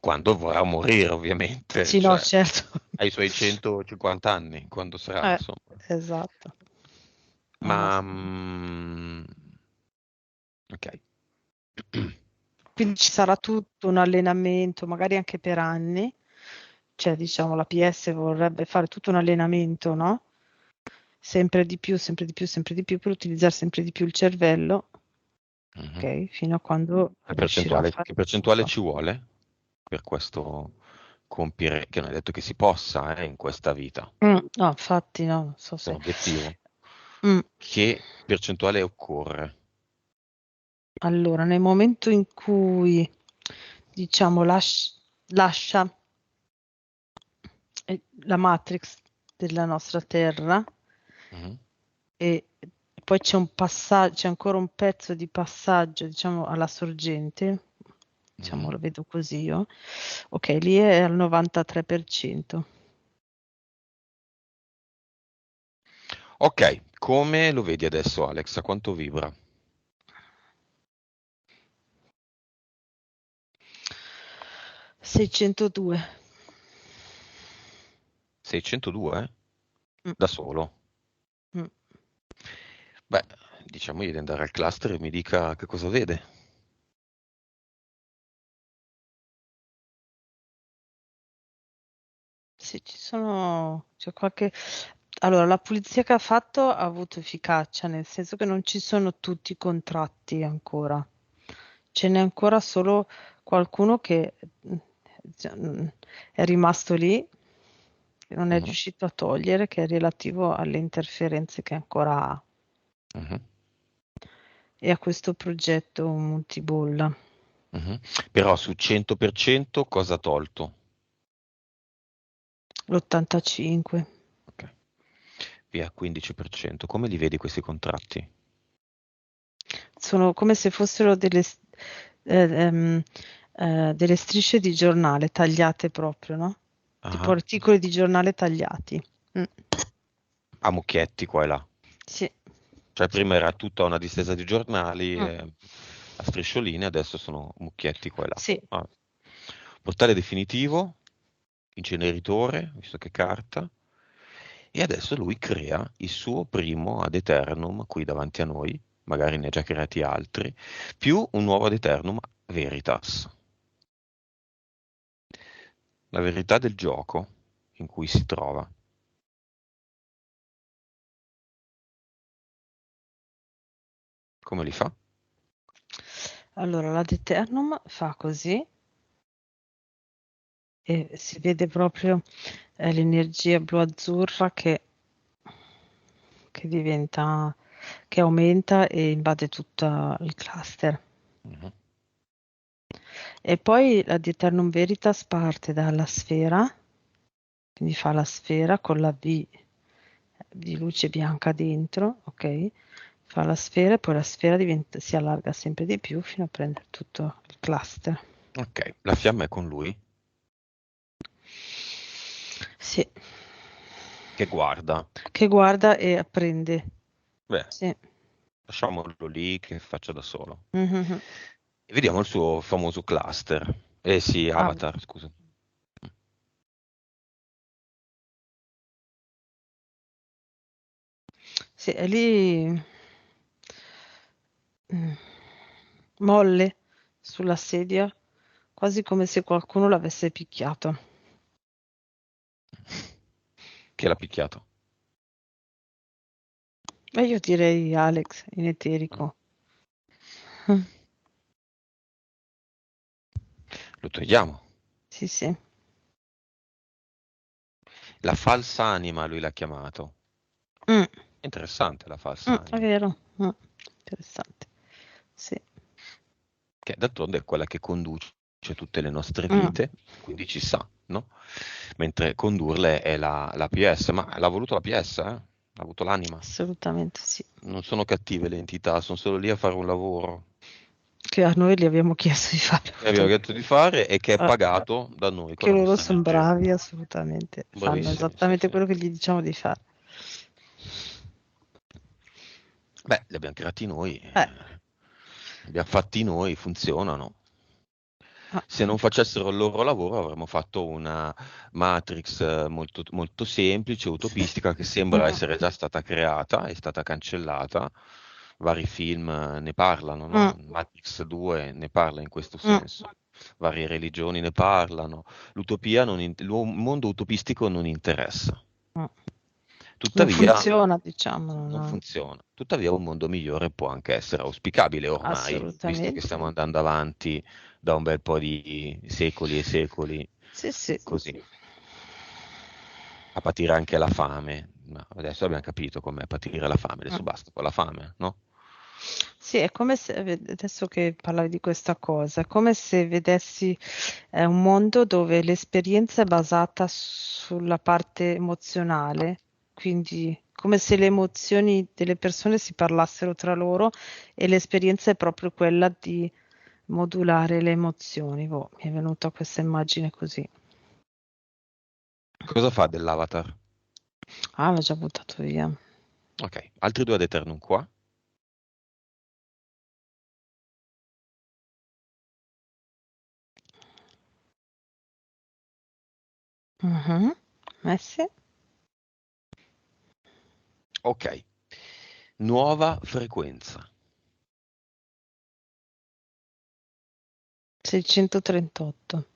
quando vorrà morire ovviamente, sì, no, cioè certo. ai suoi 150 anni, quando sarà, Eh, insomma. esatto. No, no. Ma, ok. Quindi ci sarà tutto un allenamento, magari anche per anni. Cioè, diciamo, la PS vorrebbe fare tutto un allenamento, no? Sempre di più, sempre di più, sempre di più, per utilizzare sempre di più il cervello, Mhm. ok? Fino a quando riuscirà a Che fare percentuale tutto. ci vuole per questo compiere, che non è detto che si possa, in questa vita, No, infatti, no, non so è un se. obiettivo. Mm, Che percentuale occorre? Allora, nel momento in cui, diciamo, lascia la matrix della nostra Terra Mhm. e poi c'è un passaggio, c'è ancora un pezzo di passaggio, diciamo, alla sorgente, diciamo, Mhm. lo vedo così io. Ok, lì è al 93%. Ok, come lo vedi adesso Alex? A quanto vibra? 602. 602? Mm, Da solo? mm. Beh, diciamogli di andare al cluster e mi dica che cosa vede. Sì, c'è qualche... Allora, la pulizia che ha fatto ha avuto efficacia, nel senso che non ci sono tutti i contratti ancora. Ce n'è ancora solo qualcuno che cioè, è rimasto lì, che non è Mhm, riuscito a togliere, che è relativo alle interferenze che ancora ha mhm, e a questo progetto multibolla. mhm. Però su 100% cosa ha tolto? L'85. Ok. Via 15%. Come li vedi questi contratti? Sono come se fossero eh, ehm, delle strisce di giornale tagliate proprio, no? Tipo Ah, articoli di giornale tagliati. Mm, a mucchietti qua e là. sì. Cioè prima era tutta una distesa di giornali Mm, a striscioline, adesso sono mucchietti qua e là. sì. Ah. Portale definitivo, inceneritore, visto che carta, e adesso lui crea il suo primo ad eternum qui davanti a noi, magari ne ha già creati altri, più un nuovo ad eternum veritas. La verità del gioco in cui si trova. Come li fa? Allora, l'ad eternum fa così e si vede proprio l'energia blu-azzurra che diventa, che aumenta e invade tutto il cluster. Mhm. E poi l'ad eternum veritas parte dalla sfera, quindi fa la sfera con la V di luce bianca dentro, ok? Fa la sfera e poi la sfera si allarga sempre di più fino a prendere tutto il cluster. Ok, la fiamma è con lui Sì, che guarda. che guarda e apprende. Beh, Sì. lasciamolo lì che faccia da solo. Mhm. E vediamo il suo famoso cluster. Eh sì, Ah, Avatar, scusa. sì, è lì mm, molle sulla sedia, quasi come se qualcuno l'avesse picchiato. Chi l'ha picchiato? E io direi Alex in eterico. Mm, Lo togliamo. sì, sì. La falsa anima lui l'ha chiamato. Mm, Interessante la falsa è anima. vero. Interessante. Sì. Che d'altronde è quella che conduce tutte le nostre Mm, vite, quindi ci sa, no? Mentre condurle è la PS, ma l'ha voluto la PS, eh? Ha avuto l'anima. assolutamente sì. Non sono cattive le entità, sono solo lì a fare un lavoro Che a noi gli abbiamo chiesto di fare che abbiamo appunto. detto di fare e che è Eh, pagato da noi con che la loro nostra sono energia. bravi, assolutamente. Fanno Bravissimi, sì, esattamente sì. quello che gli diciamo di fare. Beh, li abbiamo creati noi, Eh, li abbiamo fatti noi, funzionano. ah, Se non facessero il loro lavoro avremmo fatto una Matrix molto, molto semplice, utopistica, che sembra mm, essere già stata creata, è stata cancellata. Vari film ne parlano, mm, no? Matrix 2 ne parla in questo mm, senso. Varie religioni ne parlano. L'utopia il mondo utopistico non interessa. mm. Non Tuttavia, funziona, diciamo, non funziona. Tuttavia un mondo migliore può anche essere auspicabile ormai, visto che assolutamente. stiamo andando avanti da un bel po' di secoli e secoli Sì, sì. così, a patire anche la fame. Ma adesso abbiamo capito com'è patire la fame, Mm. adesso basta con la fame, no? Sì, è come se, adesso che parlavi di questa cosa, è come se vedessi un mondo dove l'esperienza è basata sulla parte emozionale, quindi come se le emozioni delle persone si parlassero tra loro e l'esperienza è proprio quella di modulare le emozioni. Boh, mi è venuta questa immagine così. Cosa fa dell'avatar? Ah, l'ho già buttato via. Ok, altri due ad eternum qua. Mhm. Messi? Ok. Nuova frequenza. 638.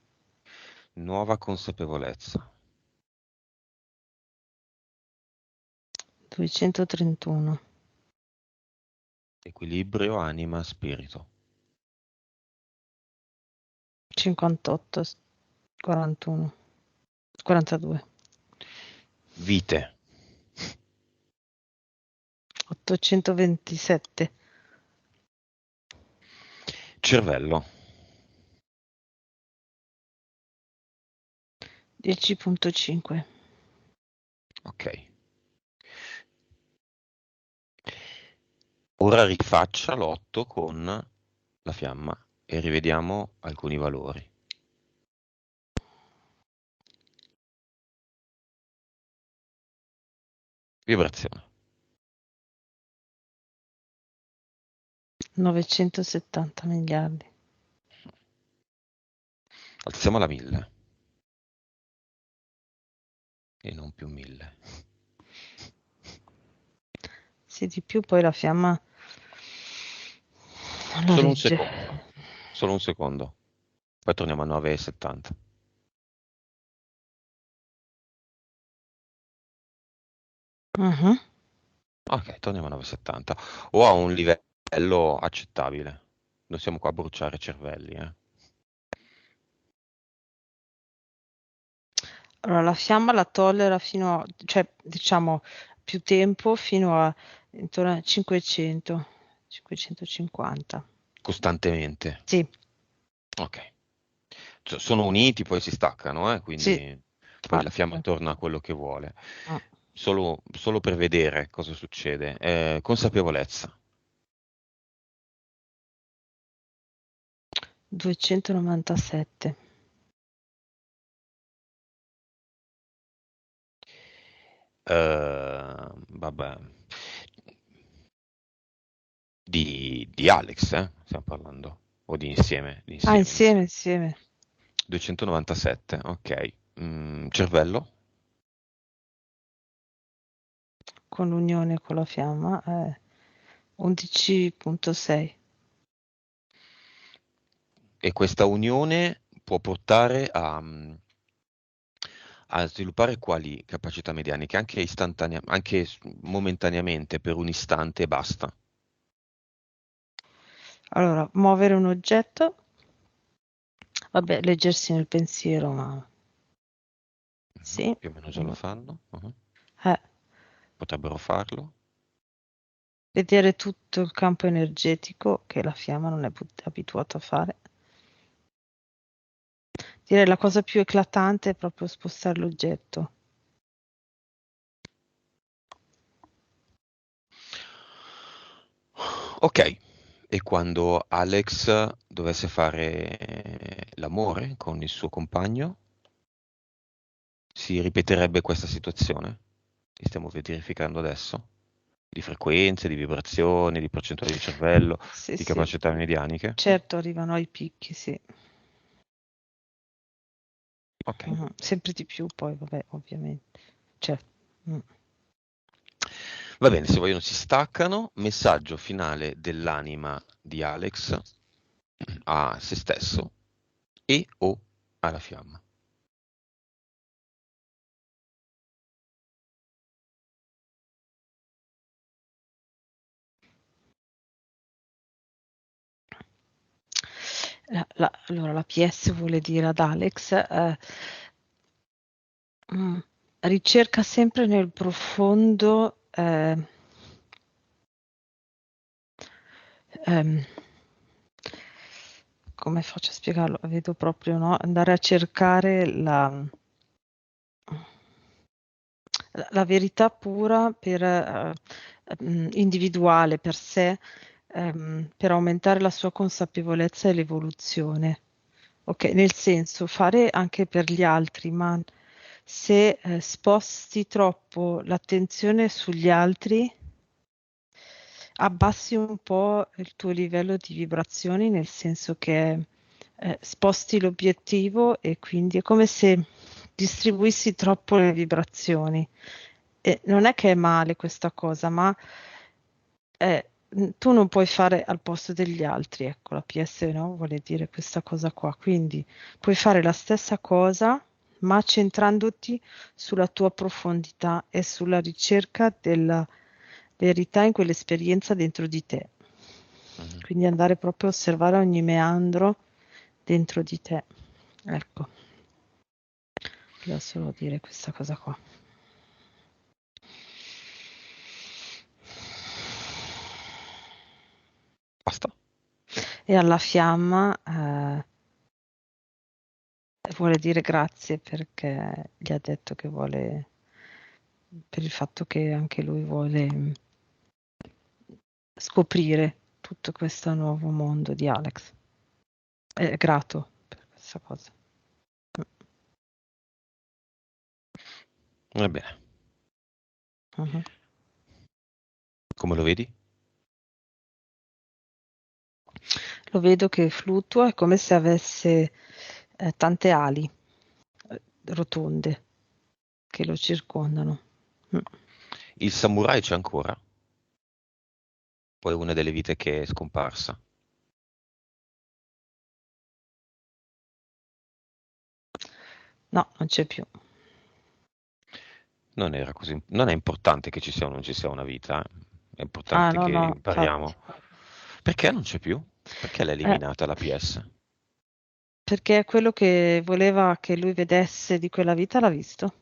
Nuova consapevolezza. 231. Equilibrio, anima, spirito. 58. 41. 42. Vite. 827. Cervello. 10.5. Ok. Ora rifaccia l'8 con la fiamma e rivediamo alcuni valori. Vibrazione. 970 miliardi. Alziamola a 1000 e non più 1000. Sì, di più poi la fiamma la Solo un legge. secondo. Solo un secondo. Poi torniamo a 9,70. Mhm. Ok, torniamo a 9,70. O a un livello accettabile. Non siamo qua a bruciare cervelli, eh. Allora, la fiamma la tollera fino a, cioè, diciamo, più tempo fino a intorno a 500, 550. Costantemente. Sì, Ok. Sono uniti, poi si staccano, sì, quindi poi la fiamma infatti. torna a quello che vuole. Mm. Solo per vedere cosa succede. Consapevolezza. 297. Vabbè. Di Alex, stiamo parlando. O di insieme, di Ah, insieme, di insieme, insieme. insieme, 297, ok. Cervello, con l'unione con la fiamma, 11.6. e questa unione può portare a sviluppare quali capacità medianiche, anche anche momentaneamente, per un istante e basta. Allora, muovere un oggetto, vabbè, leggersi nel pensiero, ma Mhm. sì. Più o meno già lo Mm. fanno. Mhm. Eh, Potrebbero farlo. vedere tutto il campo energetico che la fiamma non è abituata a fare. Direi la cosa più eclatante è proprio spostare l'oggetto. Ok, e quando Alex dovesse fare l'amore con il suo compagno, si ripeterebbe questa situazione che stiamo verificando adesso, di frequenze, di vibrazioni, di percentuali di cervello, Sì, di sì, capacità medianiche. certo arrivano ai picchi, sì. Ok. Mhm. Sempre di più poi, vabbè, ovviamente. Certo. Mm. Va bene, se vogliono si staccano, messaggio finale dell'anima di Alex a se stesso e o alla fiamma. Allora, la PS vuole dire ad Alex, mm, ricerca sempre nel profondo, ehm, come faccio a spiegarlo? Vedo proprio, no? Andare a cercare la verità pura per, individuale per sé, per aumentare la sua consapevolezza e l'evoluzione. Ok, nel senso, fare anche per gli altri, ma se sposti troppo l'attenzione sugli altri, abbassi un po' il tuo livello di vibrazioni, nel senso che sposti l'obiettivo e quindi è come se distribuissi troppo le vibrazioni E non è che è male questa cosa, ma tu non puoi fare al posto degli altri, ecco, la PS, no? Vuole dire questa cosa qua. Quindi puoi fare la stessa cosa, ma centrandoti sulla tua profondità e sulla ricerca della verità in quell'esperienza dentro di te. Mhm. Quindi andare proprio a osservare ogni meandro dentro di te. Ecco, volevo solo dire questa cosa qua. Basta. E alla fiamma vuole dire grazie perché gli ha detto che vuole, per il fatto che anche lui vuole scoprire tutto questo nuovo mondo di Alex. È grato per questa cosa. Va bene. Mhm. Come lo vedi? Lo vedo che fluttua, è come se avesse tante ali rotonde che lo circondano. Mm. Il samurai c'è ancora? O è una delle vite che è scomparsa? No, non c'è più. Non era così. Non è importante che ci sia o non ci sia una vita, eh. È Ah, importante no, che no, impariamo. infatti. Perché non c'è più? Perché l'ha Eh, eliminata la PS? perché quello che voleva che lui vedesse di quella vita l'ha visto.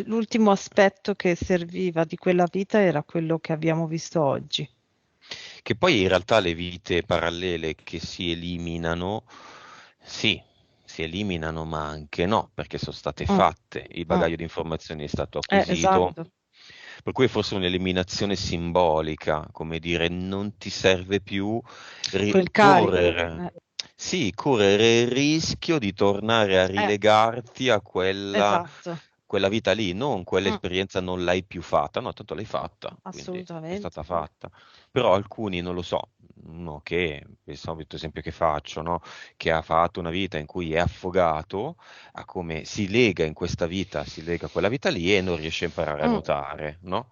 L'ultimo aspetto che serviva di quella vita era quello che abbiamo visto oggi. Che poi in realtà le vite parallele che si eliminano, sì, si eliminano, ma anche no, perché sono state Mm, fatte, il mm. bagaglio di informazioni è stato acquisito, Esatto, per cui è forse un'eliminazione simbolica, come dire, non ti serve più quel carico. correre. Sì, correre il rischio di tornare a Eh, rilegarti a quella, esatto. quella vita lì, non Mm, quell'esperienza non l'hai più fatta, no, tanto l'hai fatta, quindi è assolutamente. stata fatta. Però alcuni, non lo so, uno che, il solito esempio che faccio, no? Che ha fatto una vita in cui è affogato, a come si lega in questa vita, si lega a quella vita lì e non riesce a imparare a Mm, nuotare, no?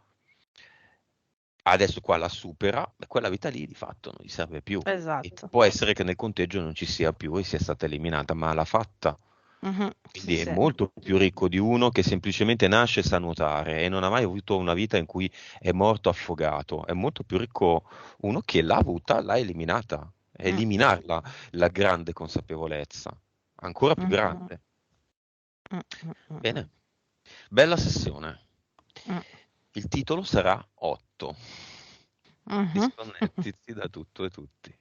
Adesso qua la supera, e quella vita lì di fatto non gli serve più. E esatto. può essere che nel conteggio non ci sia più e sia stata eliminata, ma l'ha fatta. Mhm, sì, Quindi è sì. molto più ricco di uno che semplicemente nasce e sa nuotare e non ha mai avuto una vita in cui è morto affogato. È molto più ricco uno che l'ha avuta, l'ha eliminata. Mm, Eliminarla, la grande consapevolezza, ancora più mm, mm, grande. mm, mm, mm, Bene, bella sessione. mm, Il titolo sarà 8. mhm. Disconnettiti da tutto e tutti.